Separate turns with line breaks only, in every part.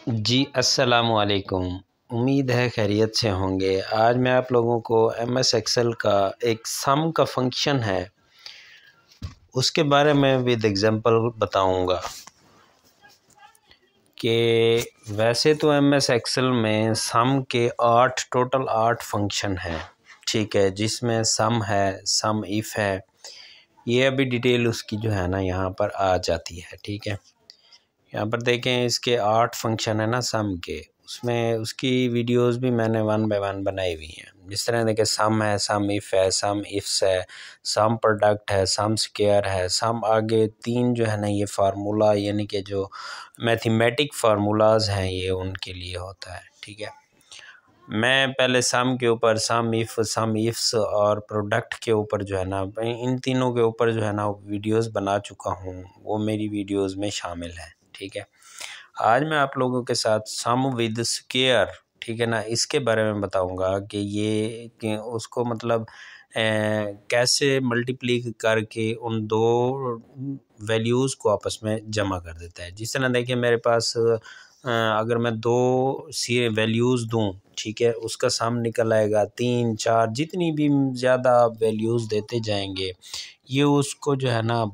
जी अस्सलामु अलैकुम। उम्मीद है खैरियत से होंगे। आज मैं आप लोगों को एमएस एक्सेल का एक सम का फंक्शन है उसके बारे में विद एग्जांपल बताऊंगा कि वैसे तो एमएस एक्सेल में सम के टोटल 8 फंक्शन हैं, ठीक है, जिसमें सम है, सम इफ़ है। ये अभी डिटेल उसकी जो है ना यहाँ पर आ जाती है, ठीक है। यहाँ पर देखें इसके 8 फंक्शन है ना सम के, उसमें उसकी वीडियोस भी मैंने 1 बाय 1 बनाई हुई हैं। जिस तरह देखें सम है, सम इफ़ है, सम इफ्स है, सम प्रोडक्ट है, सम स्क्वायर है, सम आगे 3 जो है ना ये फार्मूला यानी कि जो मैथमेटिक फार्मूलाज हैं ये उनके लिए होता है, ठीक है। मैं पहले सम के ऊपर सम इफ़, सम इफ्स और प्रोडक्ट के ऊपर जो है ना इन तीनों के ऊपर जो है ना वीडियोस बना चुका हूँ, वो मेरी वीडियोस में शामिल है, ठीक है। आज मैं आप लोगों के साथ सम विद स्क्वायर, ठीक है ना, इसके बारे में बताऊंगा कि ये कि उसको मतलब कैसे मल्टीप्लाई करके उन दो वैल्यूज़ को आपस में जमा कर देता है। जिस तरह देखिए मेरे पास अगर मैं दो सी वैल्यूज़ दूं, ठीक है, उसका सम निकल आएगा 3, 4, जितनी भी ज़्यादा आप वैल्यूज़ देते जाएंगे ये उसको जो है ना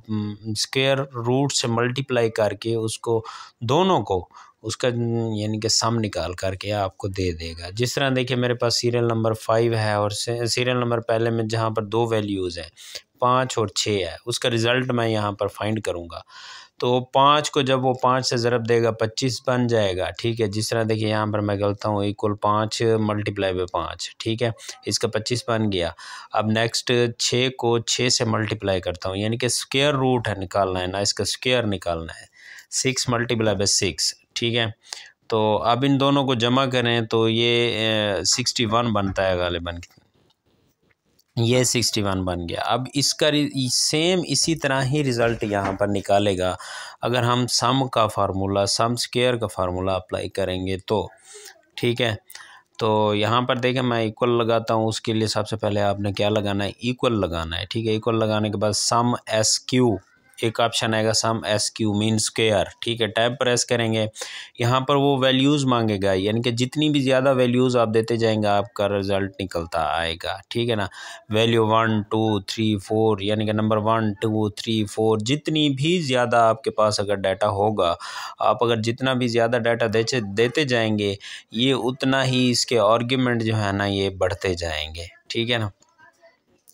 स्क्वायर रूट से मल्टीप्लाई करके उसको दोनों को उसका यानी कि सम निकाल करके आपको दे देगा। जिस तरह देखिए मेरे पास सीरियल नंबर 5 है और सीरियल नंबर पहले में जहाँ पर दो वैल्यूज़ हैं 5 और 6 है, उसका रिज़ल्ट मैं यहाँ पर फाइंड करूँगा। तो 5 को जब वो 5 से ज़रब देगा 25 बन जाएगा, ठीक है। जिस तरह देखिए यहाँ पर मैं गलता हूँ इक्वल 5 मल्टीप्लाई बाय 5, ठीक है, इसका 25 बन गया। अब नेक्स्ट 6 को 6 से मल्टीप्लाई करता हूँ यानी कि स्क्वायर रूट है निकालना है ना, इसका स्क्वायर निकालना है, 6 मल्टीप्लाई बाय 6, ठीक है। तो अब इन दोनों को जमा करें तो ये 61 बनता है गालिबन, ये 61 बन गया। अब इसका सेम इसी तरह ही रिज़ल्ट यहाँ पर निकालेगा अगर हम सम का फार्मूला, सम स्क्वायर का फार्मूला अप्लाई करेंगे तो, ठीक है। तो यहाँ पर देखें मैं इक्वल लगाता हूँ, उसके लिए सबसे पहले आपने क्या लगाना है, इक्वल लगाना है, ठीक है। इक्वल लगाने के बाद सम एस क्यू, एक ऑप्शन आएगा सम एस क्यू मीन स्क्वायर, ठीक है, टैब प्रेस करेंगे। यहाँ पर वो वैल्यूज़ मांगेगा यानी कि जितनी भी ज़्यादा वैल्यूज़ आप देते जाएंगे आपका रिज़ल्ट निकलता आएगा, ठीक है ना। वैल्यू 1 2 3 4 यानी कि नंबर 1 2 3 4 जितनी भी ज़्यादा आपके पास अगर डाटा होगा, आप अगर जितना भी ज़्यादा डाटा देते जाएंगे ये उतना ही इसके आर्ग्यूमेंट जो है ना ये बढ़ते जाएंगे, ठीक है ना।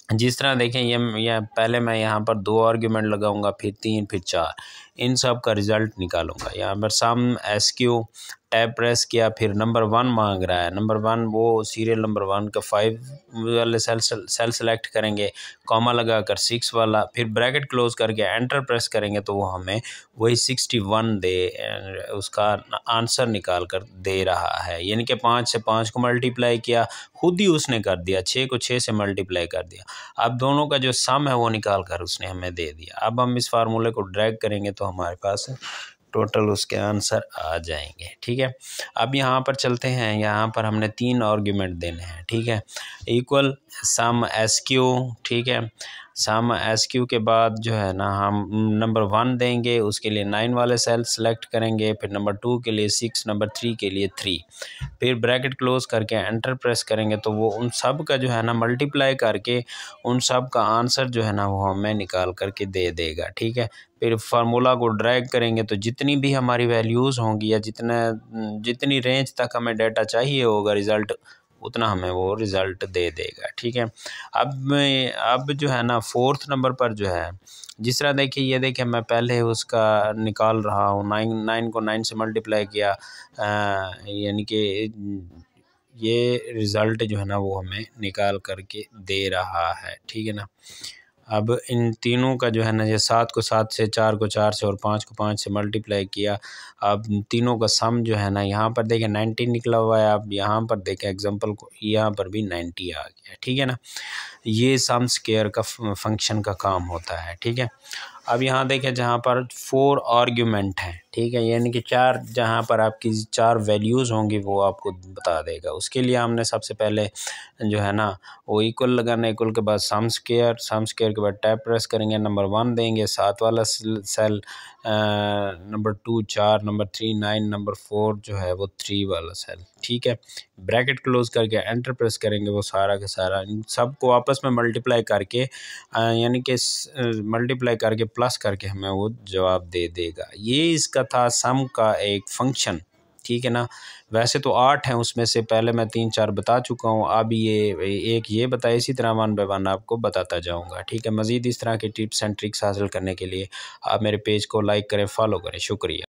जिस तरह देखें ये पहले मैं यहाँ पर 2 आर्ग्यूमेंट लगाऊंगा, फिर 3, फिर 4, इन सब का रिज़ल्ट निकालूंगा। यहाँ पर सम एस क्यू टैब प्रेस किया, फिर नंबर 1 मांग रहा है, नंबर 1 वो सीरियल नंबर 1 का 5 वाले सेल सेलेक्ट करेंगे, कॉमा लगाकर 6 वाला, फिर ब्रैकेट क्लोज करके एंटर प्रेस करेंगे तो वो हमें वही 61 उसका आंसर निकाल कर दे रहा है। यानी कि 5 से 5 को मल्टीप्लाई किया, खुद ही उसने कर दिया, 6 को 6 से मल्टीप्लाई कर दिया। अब दोनों का जो सम है वो निकाल कर उसने हमें दे दिया। अब हम इस फार्मूले को ड्रैग करेंगे तो हमारे पास टोटल उसके आंसर आ जाएंगे, ठीक है। अब यहाँ पर चलते हैं, यहाँ पर हमने 3 आर्ग्यूमेंट देने हैं, ठीक है। इक्वल सम एस क्यू, ठीक है, सम एस क्यू के बाद जो है ना हम नंबर 1 देंगे, उसके लिए 9 वाले सेल सेलेक्ट करेंगे, फिर नंबर 2 के लिए 6, नंबर 3 के लिए 3, फिर ब्रैकेट क्लोज करके एंटर प्रेस करेंगे तो वो उन सब का जो है ना मल्टीप्लाई करके उन सब का आंसर जो है ना वो हमें निकाल करके दे देगा, ठीक है। फिर फार्मूला को ड्रैग करेंगे तो जितनी भी हमारी वैल्यूज़ होंगी या जितनी रेंज तक हमें डाटा चाहिए होगा रिज़ल्ट, उतना हमें वो रिज़ल्ट दे देगा, ठीक है। अब जो है ना 4th नंबर पर जो है, जिस तरह देखिए ये देखिए मैं पहले उसका निकाल रहा हूँ, 9 को 9 से मल्टीप्लाई किया, यानी कि ये रिज़ल्ट जो है ना वो हमें निकाल करके दे रहा है, ठीक है ना। अब इन तीनों का जो है ना ये 7 को 7 से, 4 को 4 से और 5 को 5 से मल्टीप्लाई किया। अब तीनों का सम जो है ना यहाँ पर देखें 90 निकला हुआ है। अब यहाँ पर देखें एग्जांपल को, यहाँ पर भी 90 आ गया, ठीक है ना। ये सम स्क्वायर का फंक्शन का काम होता है, ठीक है। अब यहाँ देखें जहाँ पर 4 आर्ग्यूमेंट हैं, ठीक है, यानी कि 4 जहाँ पर आपकी 4 वैल्यूज़ होंगी वो आपको बता देगा। उसके लिए हमने सबसे पहले जो है ना वो इक्वल लगाना, इक्वल के बाद सम स्क्वायर के बाद टैब प्रेस करेंगे, नंबर 1 देंगे, 7 वाला सेल, नंबर 2 4, नंबर 3 9, नंबर 4 जो है वो 3 वाला सेल, ठीक है। ब्रैकेट क्लोज करके एंटर प्रेस करेंगे, वो सारा का सारा इन सबको आपस में मल्टीप्लाई करके यानी कि मल्टीप्लाई करके प्लस करके हमें वो जवाब दे देगा। ये इसका था सम का एक फंक्शन, ठीक है ना। वैसे तो 8 हैं, उसमें से पहले मैं 3-4 बता चुका हूँ, अब ये बताया, इसी तरह 1 बाय 1 आपको बताता जाऊँगा, ठीक है। मज़ीद इस तरह के टिप्स एंड ट्रिक्स हासिल करने के लिए आप मेरे पेज को लाइक करें, फॉलो करें। शुक्रिया।